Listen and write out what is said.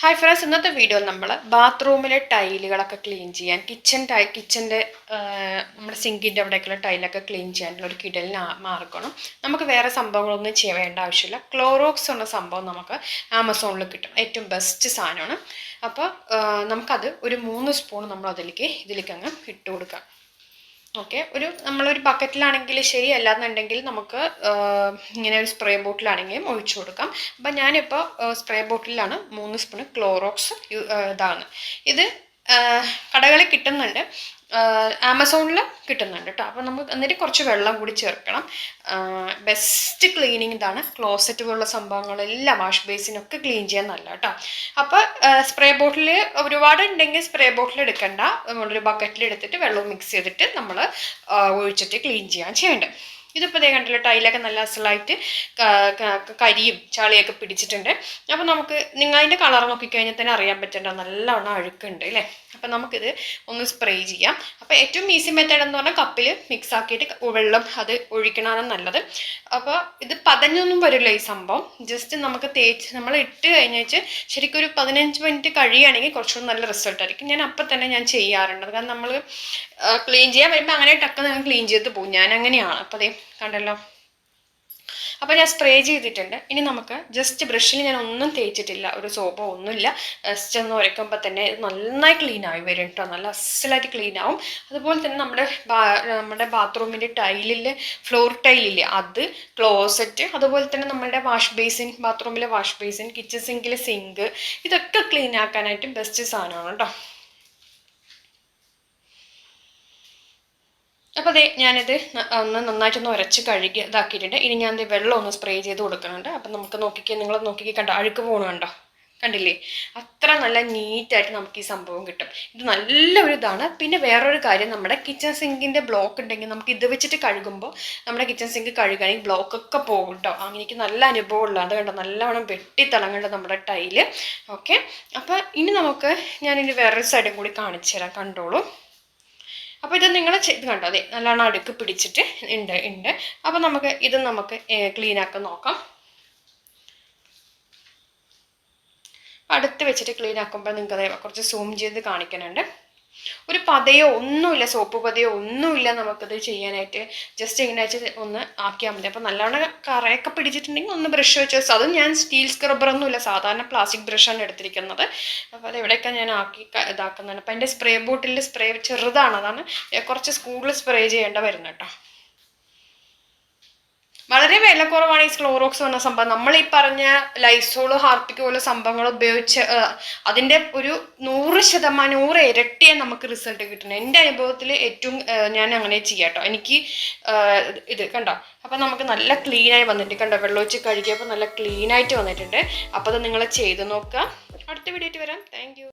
Hi friends, ഇന്നത്തെ video നമ്മൾ ബാത്റൂമിലെ ടൈലുകളൊക്കെ clean ചെയ്യാൻ കിച്ചൻ്റെ നമ്മുടെ സിങ്കിൻ്റെ അവിടേക്കുള്ള ടൈലൊക്കെ ക്ലീൻ ചെയ്യാനുള്ള ഒരു കിടലിന് മാർഗമാണ്. നമുക്ക് വേറെ സംഭവങ്ങളൊന്നും വേണ്ട ആവശ്യമില്ല. ക്ലോറോക്സ് എന്ന സംഭവം നമുക്ക് ആമസോണിൽ കിട്ടും. ഏറ്റവും ബെസ്റ്റ് സാധനമാണ്. അപ്പോൾ നമുക്കത് ഒരു 3 സ്പൂൺ നമ്മൾ ഇതിലേക്ക് അങ്ങ് ഇട്ട് കൊടുക്കാം. ഓക്കെ, നമ്മളൊരു ബക്കറ്റിലാണെങ്കിൽ ശരി, അല്ലാന്നുണ്ടെങ്കിൽ നമുക്ക് ഇങ്ങനെ ഒരു സ്പ്രേ ബോട്ടിലാണെങ്കിലും ഒഴിച്ചു കൊടുക്കാം. അപ്പം ഞാനിപ്പോൾ സ്പ്രേ ബോട്ടിലാണ് 3 സ്പൂൺ ക്ലോറോക്സ് ഇത് കടകളിൽ കിട്ടുന്നുണ്ട്, ആമസോണിൽ കിട്ടുന്നുണ്ട് കേട്ടോ. അപ്പോൾ നമുക്ക് എന്നിട്ട് കുറച്ച് വെള്ളം കൂടി ചേർക്കണം. ബെസ്റ്റ് ക്ലീനിങ് ഇതാണ്. ക്ലോസറ്റ് പോലുള്ള സംഭവങ്ങളെല്ലാം വാഷ് ബേസിനൊക്കെ ക്ലീൻ ചെയ്യാൻ നല്ല കേട്ടോ. അപ്പോൾ സ്പ്രേ ബോട്ടിൽ ഒരുപാട് ഉണ്ടെങ്കിൽ സ്പ്രേ ബോട്ടിൽ എടുക്കണ്ട, നമ്മളൊരു ബക്കറ്റിൽ എടുത്തിട്ട് വെള്ളവും മിക്സ് ചെയ്തിട്ട് നമ്മൾ ഒഴിച്ചിട്ട് ക്ലീൻ ചെയ്യേണ്ടത്. ഇതിപ്പോൾ ഇതേ കണ്ടില്ല, ടൈലൊക്കെ നല്ല അസലായിട്ട് കരിയും ചളിയൊക്കെ പിടിച്ചിട്ടുണ്ട്. അപ്പോൾ നമുക്ക് അതിൻ്റെ കളർ നോക്കിക്കഴിഞ്ഞാൽ തന്നെ അറിയാൻ പറ്റേണ്ട നല്ലവണ്ണം അഴുക്കുണ്ട് അല്ലേ. അപ്പം നമുക്കിത് ഒന്ന് സ്പ്രേ ചെയ്യാം. അപ്പോൾ ഏറ്റവും ഈസി മെത്തേഡ് എന്ന് പറഞ്ഞാൽ കപ്പിൽ മിക്സ് ആക്കിയിട്ട് വെള്ളം അത് ഒഴിക്കണമാണ് നല്ലത്. അപ്പോൾ ഇത് പതഞ്ഞൊന്നും വരില്ല ഈ സംഭവം. ജസ്റ്റ് നമുക്ക് നമ്മൾ ഇട്ട് കഴിഞ്ഞേച്ച് ശരിക്കും ഒരു 15 മിനിറ്റ് കഴിയുകയാണെങ്കിൽ കുറച്ചുകൂടി നല്ല റിസൾട്ട് ആയിരിക്കും. ഞാൻ അപ്പം തന്നെ ചെയ്യാറുണ്ട്. കാരണം നമ്മൾ ക്ലീൻ ചെയ്യാൻ വരുമ്പോൾ അങ്ങനെ ടക്ക് ഞാൻ ക്ലീൻ ചെയ്ത് പോകും. ഞാൻ അങ്ങനെയാണ്. അപ്പോൾ അതേ കണ്ടല്ലോ. അപ്പോൾ ഞാൻ സ്പ്രേ ചെയ്തിട്ടുണ്ട്. ഇനി നമുക്ക് ജസ്റ്റ് ബ്രഷിൽ ഞാൻ ഒന്നും തേച്ചിട്ടില്ല, ഒരു സോപ്പോ ഒന്നുമില്ല. ജസ്റ്റ് ഒന്ന് ഉരയ്ക്കുമ്പോൾ തന്നെ നന്നായി ക്ലീൻ ആയി വരും കേട്ടോ. നല്ല അസലായിട്ട് ക്ലീൻ ആവും. അതുപോലെ തന്നെ നമ്മുടെ ബാത്റൂമിൻ്റെ ഫ്ലോർ ടൈലില്ലേ അത്, ക്ലോസറ്റ്, അതുപോലെ തന്നെ നമ്മുടെ വാഷ് ബേസിൻ, ബാത്റൂമിലെ വാഷ് ബേസിൻ, കിച്ചൺ സിങ്കിലെ സിങ്ക്, ഇതൊക്കെ ക്ലീൻ ആക്കാനായിട്ട് ബെസ്റ്റ് സാധനമാണ് കേട്ടോ. അപ്പോൾ അതെ ഞാനിത് നന്നായിട്ടൊന്ന് ഉരച്ച് കഴുകി ഇതാക്കിയിട്ടുണ്ട്. ഇനി ഞാൻ വെള്ളം ഒന്ന് സ്പ്രേ ചെയ്ത് കൊടുക്കുന്നുണ്ട്. അപ്പം നമുക്ക് നിങ്ങൾ നോക്കിക്കേ, കണ്ടോ അഴുക്ക് പോകണുണ്ടോ, കണ്ടില്ലേ? അത്ര നല്ല നീറ്റായിട്ട് നമുക്ക് ഈ സംഭവം കിട്ടും. ഇത് നല്ലൊരു ഇതാണ്. പിന്നെ വേറൊരു കാര്യം, നമ്മുടെ കിച്ചൺ സിങ്കിൻ്റെ ബ്ലോക്ക് ഉണ്ടെങ്കിൽ നമുക്ക് ഇത് വെച്ചിട്ട് കഴുകുമ്പോൾ നമ്മുടെ കിച്ചൺ സിങ്ക് കഴുകുകയാണെങ്കിൽ ബ്ലോക്കൊക്കെ പോകും കേട്ടോ. എനിക്ക് നല്ല അനുഭവമുള്ള അത് കണ്ടോ, നല്ലവണ്ണം വെട്ടിത്തിളങ്ങേണ്ട നമ്മുടെ ടൈല്. ഓക്കെ, അപ്പോൾ ഇനി ഞാനിനി വേറൊരു സൈഡും കൂടി കാണിച്ചു തരാം, കണ്ടോളൂ. അപ്പോൾ ഇത് നിങ്ങൾ ഇത് കണ്ടോ, അതെ നല്ലോണം അടുക്ക് പിടിച്ചിട്ട് ഉണ്ട്. അപ്പോൾ നമുക്ക് ക്ലീൻ ആക്കാൻ നോക്കാം. അടുത്ത് വെച്ചിട്ട് ക്ലീൻ ആക്കുമ്പോൾ നിങ്ങൾക്ക് അതേ കുറച്ച് സൂം ചെയ്ത് കാണിക്കാനുണ്ട്. ഒരു പതയോ ഒന്നുമില്ല, സോപ്പ് പതയോ ഒന്നുമില്ല നമുക്കത് ചെയ്യാനായിട്ട്. ജസ്റ്റ് ഇങ്ങനെ വെച്ച് ഒന്ന് ആക്കിയാൽ മതി. അപ്പോൾ നല്ലോണം കറയൊക്കെ പിടിച്ചിട്ടുണ്ടെങ്കിൽ ഒന്ന് ബ്രഷ് വെച്ച് അതും ഞാൻ സ്റ്റീൽ സ്ക്രബ്ബറൊന്നുമില്ല, സാധാരണ പ്ലാസ്റ്റിക് ബ്രഷാണ് എടുത്തിരിക്കുന്നത്. അപ്പോൾ അത് എവിടെയൊക്കെ ഞാൻ ഇതാക്കുന്നതാണ്. അപ്പോൾ എൻ്റെ സ്പ്രേ ബോട്ടിൽ സ്പ്രേ ചെറുതാണ്, അതാണ് കുറച്ച് സ്കൂളിൽ സ്പ്രേ ചെയ്യേണ്ട വരുന്നത് കേട്ടോ. വളരെ വിലക്കുറവാണ് ഈ ക്ലോറോക്സ് എന്ന സംഭവം. നമ്മൾ ഈ പറഞ്ഞ ലൈസോള്, ഹാർപ്പിക് പോലെ സംഭവങ്ങൾ ഉപയോഗിച്ച് അതിൻ്റെ ഒരു 100% 100 ഇരട്ടിയെ നമുക്ക് റിസൾട്ട് കിട്ടുന്നത്. എൻ്റെ അനുഭവത്തിൽ ഏറ്റവും ഞാൻ അങ്ങനെ ചെയ്യാം കേട്ടോ. എനിക്ക് ഇത് കണ്ടോ, അപ്പം നമുക്ക് നല്ല ക്ലീനായി വന്നിട്ടുണ്ട്. കണ്ടോ, വെള്ളമൊഴിച്ച് കഴുകിയപ്പോൾ നല്ല ക്ലീനായിട്ട് വന്നിട്ടുണ്ട്. അപ്പോൾ അത് നിങ്ങൾ ചെയ്ത് നോക്കുക. അടുത്ത വീഡിയോ ആയിട്ട് വരാം. Thank you.